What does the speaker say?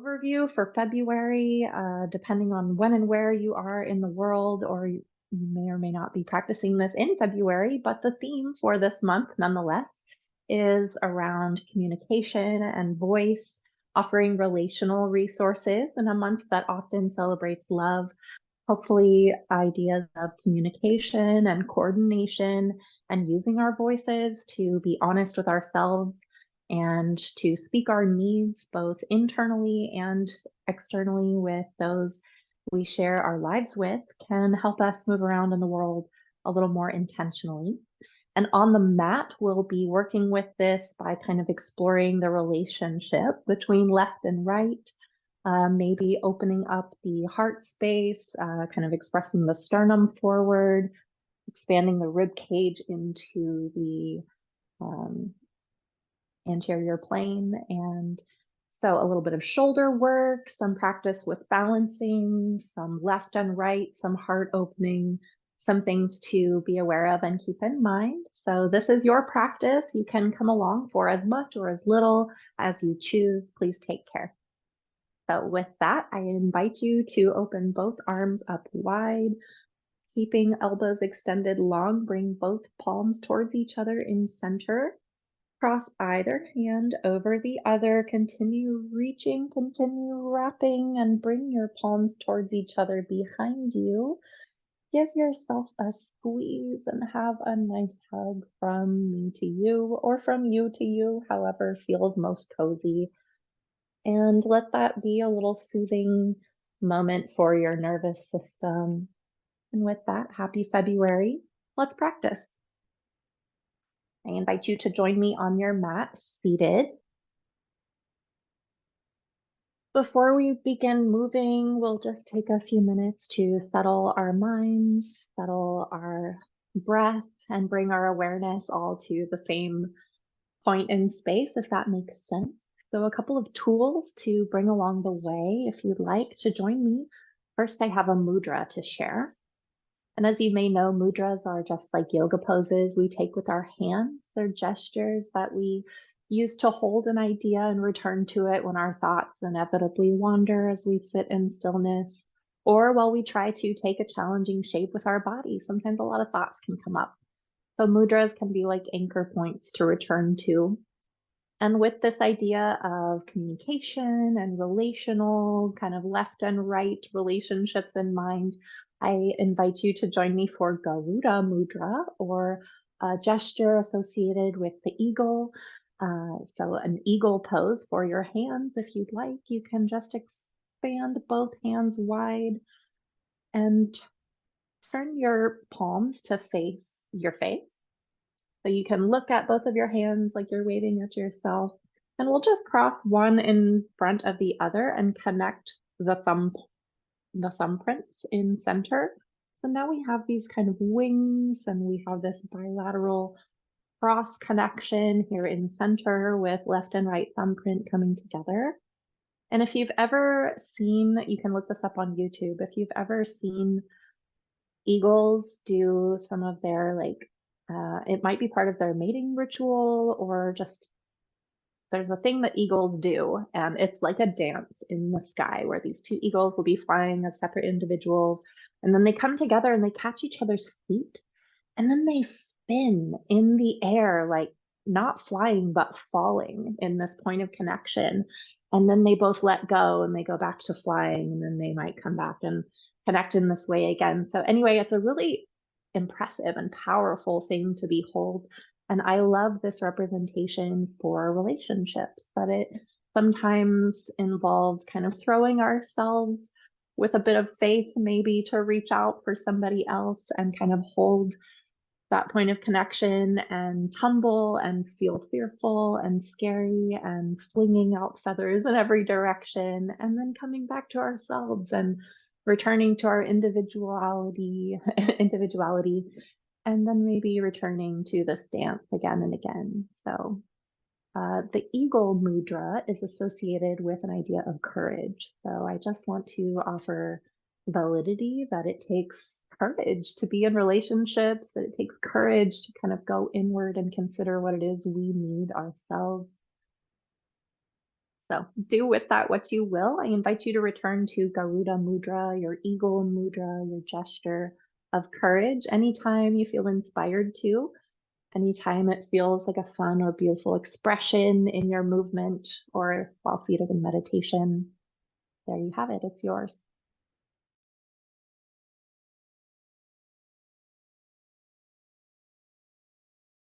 Overview for February, depending on when and where you are in the world, or you may or may not be practicing this in February, but the theme for this month, nonetheless, is around communication and voice, offering relational resources in a month that often celebrates love. Hopefully, ideas of communication and coordination and using our voices to be honest with ourselves and to speak our needs both internally and externally with those we share our lives with can help us move around in the world a little more intentionally. And on the mat, we'll be working with this by kind of exploring the relationship between left and right, maybe opening up the heart space, kind of expressing the sternum forward, expanding the rib cage into the anterior plane. And so a little bit of shoulder work, some practice with balancing, some left and right, some heart opening, some things to be aware of and keep in mind. So this is your practice. You can come along for as much or as little as you choose. Please take care. So with that, I invite you to open both arms up wide, keeping elbows extended long. Bring both palms towards each other in center. Cross either hand over the other. Continue reaching, continue wrapping, and bring your palms towards each other behind you. Give yourself a squeeze and have a nice hug from me to you, or from you to you, however feels most cozy. And let that be a little soothing moment for your nervous system. And with that, happy February. Let's practice. I invite you to join me on your mat, seated. Before we begin moving, we'll just take a few minutes to settle our minds, settle our breath, and bring our awareness all to the same point in space, if that makes sense. So a couple of tools to bring along the way if you'd like to join me. First, I have a mudra to share. And as you may know, mudras are just like yoga poses we take with our hands. They're gestures that we use to hold an idea and return to it when our thoughts inevitably wander as we sit in stillness, or while we try to take a challenging shape with our body. Sometimes a lot of thoughts can come up. So mudras can be like anchor points to return to. And with this idea of communication and relational, kind of left and right relationships in mind, I invite you to join me for Garuda Mudra, or a gesture associated with the eagle. So an eagle pose for your hands. If you'd like, you can just expand both hands wide and turn your palms to face your face. So you can look at both of your hands like you're waving at yourself. And we'll just cross one in front of the other and connect the thumbprints in center. So now we have these kind of wings, and we have this bilateral cross connection here in center with left and right thumbprint coming together. And if you've ever seen, you can look this up on YouTube, if you've ever seen eagles do some of their it might be part of their mating ritual, or just there's a thing that eagles do, and it's like a dance in the sky where these two eagles will be flying as separate individuals, and then they come together and they catch each other's feet, and then they spin in the air, like not flying, but falling in this point of connection. And then they both let go and they go back to flying, and then they might come back and connect in this way again. So anyway, it's a really impressive and powerful thing to behold. And I love this representation for relationships, that it sometimes involves kind of throwing ourselves with a bit of faith, maybe to reach out for somebody else and kind of hold that point of connection and tumble and feel fearful and scary and flinging out feathers in every direction, and then coming back to ourselves and returning to our individuality, and then maybe returning to this dance again and again. So the eagle mudra is associated with an idea of courage. So I just want to offer validity that it takes courage to be in relationships, that it takes courage to kind of go inward and consider what it is we need ourselves. So do with that what you will. I invite you to return to Garuda Mudra, your eagle mudra, your gesture of courage, anytime you feel inspired to, anytime it feels like a fun or beautiful expression in your movement or while seated in meditation. There you have it, it's yours.